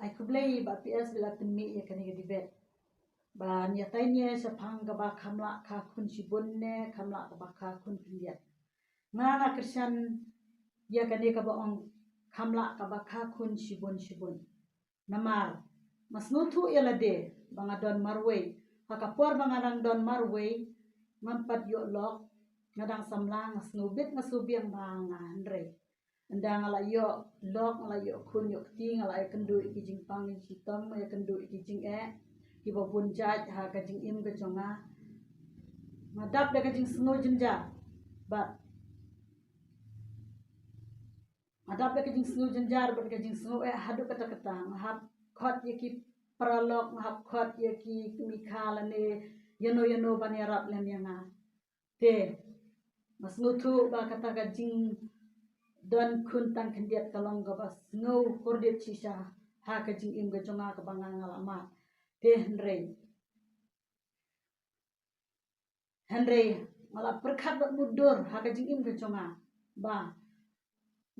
Aku blay ba PS bila temi ya kani dibet. Ba nyatanya sepang ka ba kamla ka kun sibun ne kamla ka ba ka kun pindiat. Ngana Kristen ya kani ka ba ong kamla ka ba ka kun sibun. Namar mas nutu ya lade banga don marway. Hakapor banga dang don marway mampat yo lok ngadang samlang ngasubit banga andre. Anda ngala yo lok ngala yo kun yo kti ngala ay kendu iki jingpang ni sitom ya kendu iki jing kiba bunjat ha ka jing im ka jonga madap da ka jing sngo jenja bat madap da ka jing sngo jenjar bat ka jing sngo hadu kata ngahap khot yaki pralok ngahap khot yaki mikhala ne yano ban yarap lem yanga te mas ngutu ba kata ka jing don kun tan kendiat kalong ga bas ngau kordit sisa ha ka jing im ga jonga ka banga ngalama te Henry malah perkat bat mudur ha ka jing im ga jonga ba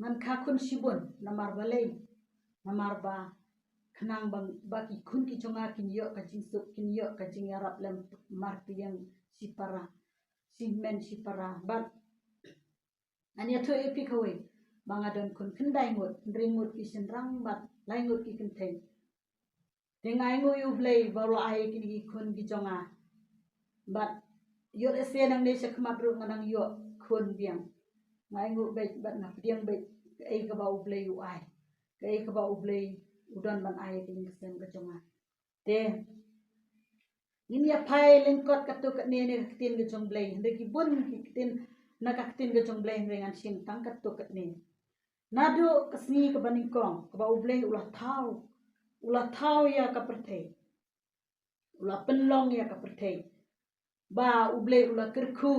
ngan ka kun sibun namar balai namar ba kenang bang baki kun ki jonga kin yo ka jing sup kin yo ka jing yarap lem marti yang sipara simen sipara bat anya to epi kawe banga don kun kendai ngut ringut ki senrang bat lai ngut ki kenteng dengai ngu yu blay baro ai ki kun ki jonga bat yo ese nang ne sekmat ru nganang yo kun biang ngai ngu bet bat na biang bet ai ka ba u blay yu ai kai ka ba u blay udan ban ai ki sen ka jonga te ini ya pai lengkot katu kat ne kitin ke jong blay ndeki bun ki kitin na ka kitin ke jong blay dengan sin tangkat tu kat ne nado kesni ke baningkong ke ba u blay ulah tau ya ka pertei ulah penlong ya ka pertei ba u blay ulah kerku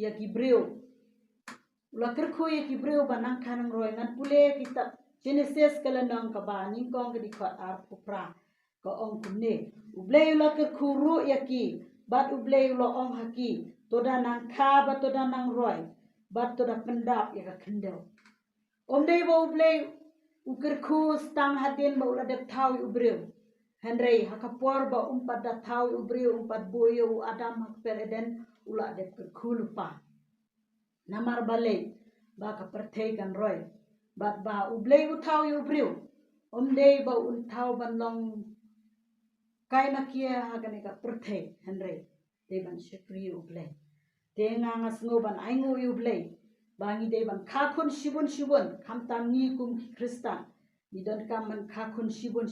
ya ki breu ulah kerku ya ki breu banang kanang roy ngan pule kitab Genesis kalandang ka ba ningkong ke dikot ar kupra ka ong kunne ublay ulah kerkuru ya ki bat ublay ulah ong haki toda nang ka ba toda nang roy bat toda pendap ya ka kendel dei ba ublay ukerku stang hadin ba ulah dep tau ubreu Henry hakapor ba umpat da tau ubreu umpat boyo adam hakper eden ulah dep kerku lupa namar balai ba ka pertei kan roy bat ba ublay utau ubreu dei ba untau ban long kai na kia hagane ka pertei Henry de ban syukri ublay de ngangas ngoban aingu ublay bangi de ban kakun sibun kam tam ni kum ki Kristen ni don kam man kakun sibun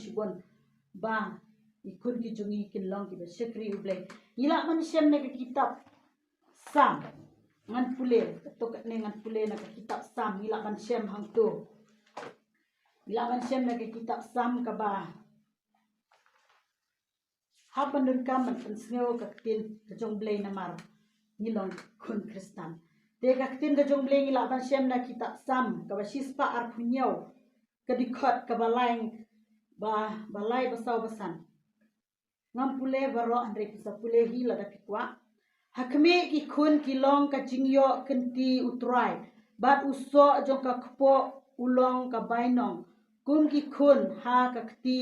ba ikun ki jungi kin long ki syukri ublay ila man syam na kitab sam ngan pule to ne ngan pule na kitab sam ila man syam hang tu ila man syam na kitab sam ka ba hapan dun kam man sneo ka tin ka jong blay namar nilong kun Kristen de ka tin ka jong blay ila ban syam na kitab sam ka ba sispa ar punyau ka dikot ka balai balai basau basan ngam pule baro andre pisa pule hila da pikwa hakme ki kun ki long ka jingyo kenti utrai bat uso jong ka kpo ulong ka bainong kum ki kun ha ka kti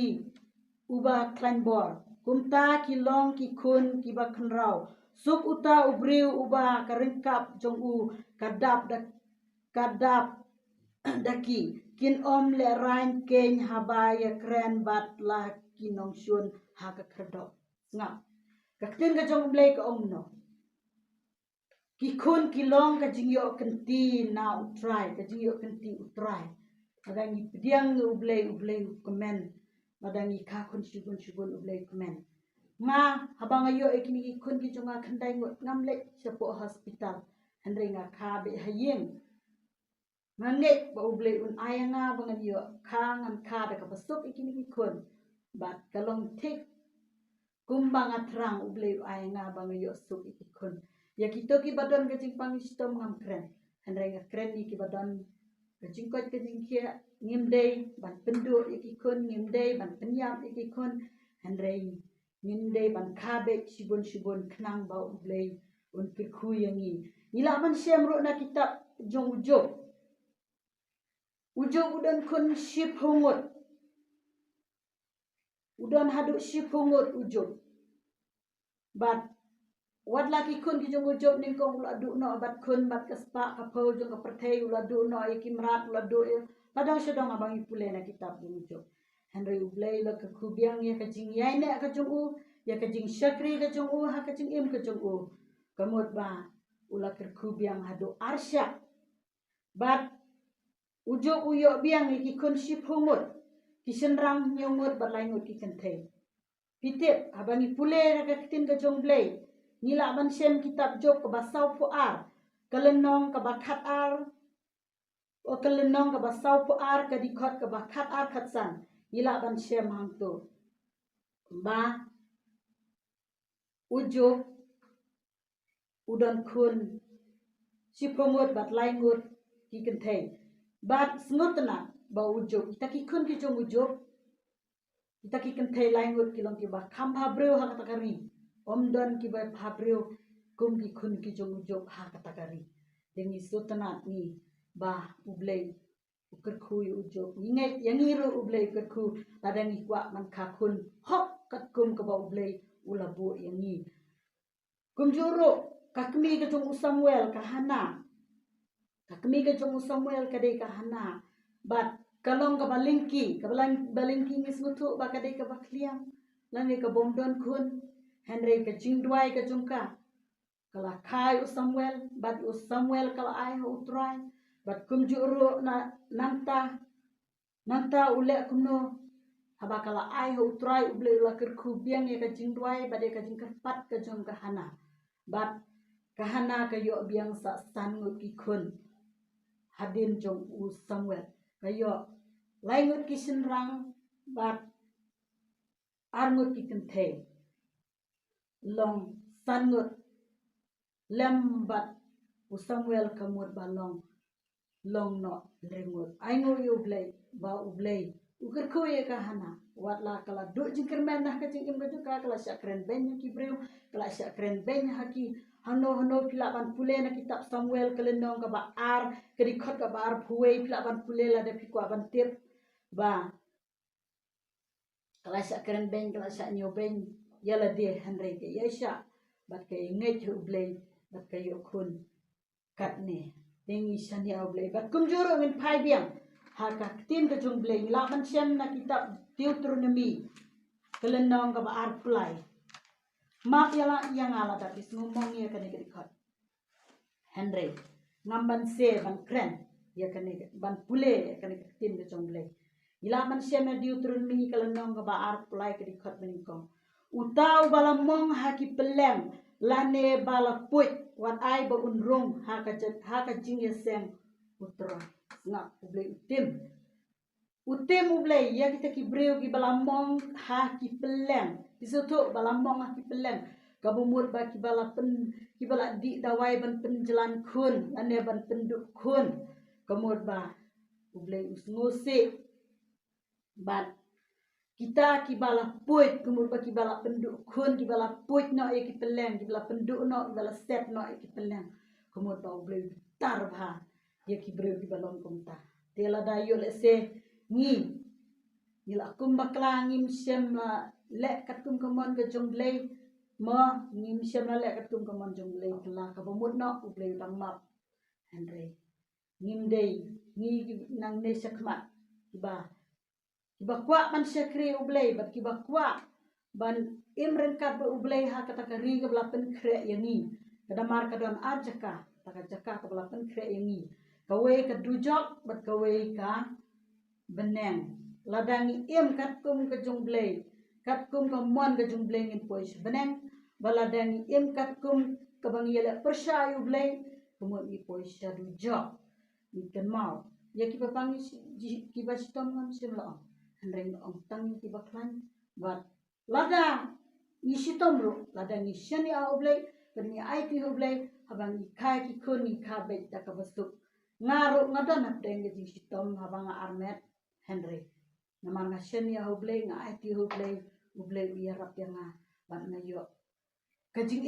uba kleinbor kumta ki long ki kun ki ba khnrau suk uta ubriu uba ka ringkap jong u kadap daki kin om le rain ken habaya kren bat la kinong shun ha ka kredo ngap ka tin ka jong blay ka om no ki kun ki long ka jingyo kenti na utrai ka jingyo kenti utrai madangi pediang ublay komen madangi ka kun sibun ublay komen nga habang ayo ikini kun ki jonga kandai ngot ngamle sepo hospital andre nga ka be hayeng nganget ba ublay ayanga bangan yo kangan ka da ka pasuk ikini kun bat kalong tik kumbang atrang ublay ayanga bangan yo suk ikikun ya kito ki badan ka jing pangistom ngam kren andre nga kren ni ki badan ka jingkot ka jingkia ngimdei ban pendu ikikun ngimdei ban penyam ikikun andre ngimdei ban kabe sibun kenang ba ublay kirku yangi ila man syam ro na kitab jong ujo udan kun sip hungut udon hadu shipungut ujub bat wat laki kun ki jong ujub ning kong ula du no bat kun bat kespa kapau jong kapertei ula du no ikimrat ula du padang sedang abang ipule na kitab jong ujub Henry ublay la ka kubiang ya ka jing yai ne ka jong u ya ka jing syakri ka jong u ha ka jing im ka jong u kamut ba ula ker kubiang hadu arsya bat ujub uyo biang iki kun shipungut kisenrang nyomot berlaingut ki kentei pitip abani pule na kakitin ka jong blay ngila ban sem kitab Job ka basau pu ar kalenong ka bakat ar o kalenong ka basau pu ar ka dikot ka bakat ar khatsan ngila ban sem hang tu ba ujub udan kun sipumut bat laingut ki kentei bat smutna ba ujub kita ki kun ki jong ujub kita ki kentei laingut ki long ki ba kham habreu ha katakari omdon ki ba habreu kum ki kun ki jong ujub ha katakari dengi sutna ni ba ublei uker khu ujub ngai yangiru ublei uker khu tadangi kwa man kha kun hok kat kum ka ba ublei ulabu yangi kum juro kakmi ka jong Samuel ka hana kakmi ka jong Samuel ka dei ka hana bat kalong ka balingki balingki ngis ngutu ba ka dei ka bakliang langi ka bomdon kun Henry ka jingdwai ka jongka kala kai Samuel bat Samuel kala ai ho utrai bat kum juro na nanta ule kumno haba kala ai ho utrai uble la ker kubiang ya ka jingdwai ba de ka jingkarpat ka jong ka hana bat kahana ka yo biang sa sangut ki kun hadin jong Samuel kayo laingut ki senrang bat arngut ki kentei long sangut lembat Samuel kamut balong long no lengut aingo yo blay ba ublay uker ko ye kahana watla kala do jingkermen nah ka jingkim ka juka kala syakren ben ki breu kala syakren ben haki hano pilaban pule na kitab Samuel kelenong ka ba ar kedikot ka ba ar puwe pilaban pule la de pikwa ban tip ba kala syakren ben kala syak nyoben yala de Henry ke yesha bat ke ngai ublay bat ke yo kun kat ne dengi sania ublay bat kum juro min pai biang haka tin ka jong blay la man sem na kitab Deuteronomy kelenong ka ba ar pulai mak yala yang ala tapi ngomong ya kan ikut Henry ngamban se ban kren ya kan ban pule ya kan tin ke jong blay ila man sem na Deuteronomy kelenong ka ba ar pulai ke ikut meningkong utau balamong haki pelem lane bala puit wan ai ba unrong haka jing yesem utra ngak ublay utim ublay ya kita ki breu ki balamong haki pelem disutuk balamong haki pelem kabumur ba ki bala di dawai ban penjalan kun ane ban penduk kun kamur ba ublay usngose bat kita ki bala puit kumur ba ki bala penduk kun ki bala puit no ya ki pelem ki bala penduk no ki bala step no ya ki pelem kumur ba ublay tar ba ya ki breu ki balong kumta tela dayo le se ngi nila kum bakla ngim sem la le katum kamon ke jong blay ma ngim sem la le katum kamon jong blay kala ka bomut no ublay lang map Henry ngim dei ngi nang ne sakmat kiba kwa man syakri ublay bat kiba kwa ban imren kat ba ublay ha kata kari ke belapen kre yangi kadamar kadon ajaka taka jaka ke belapen kre yangi kawe ka dujok bat kawe ka beneng ladangi im kat kum ke jong blay kat kum ka mon ke jong blay ngin pois beneng baladangi im kat kum ka bangiela persya ublay kumut i pois dujok ikan mau ya ki papangi ki ba sitom ngam simla Henry ong tang ki baklan bat lada ni sitom ro lada ni shani a ublay kani ai ki ublay habang kai ki kun ni ka bet ta ka basuk ngaro ngadan na deng ki sitom habang armet Henry namar nga shani a ublay nga ai ki ublay wi rap yang ban na yo kajing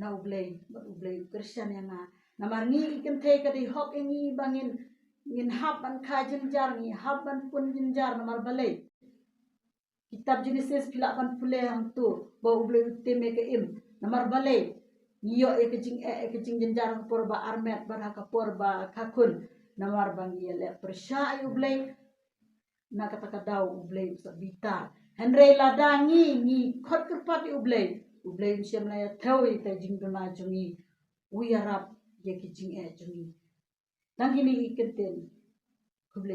na ublay bat ublay Christian yang namar ngi ikan te ka di hok ngi bangin ngin hab ban ka jinjar ngi hab ban pun jinjar namar balay kitab Genesis pila pan pule hang tu ba uble uteme ke im namar balai ngiyo e kejing jenjarang por ba armet ba haka por ba kakun namar bang le persya ay uble na katakadaw uble sa bita henry ladangi ni khot kerpat uble siam na ya thawi ta jingdona jungi uyarap ye kejing jungi tangini ikenten uble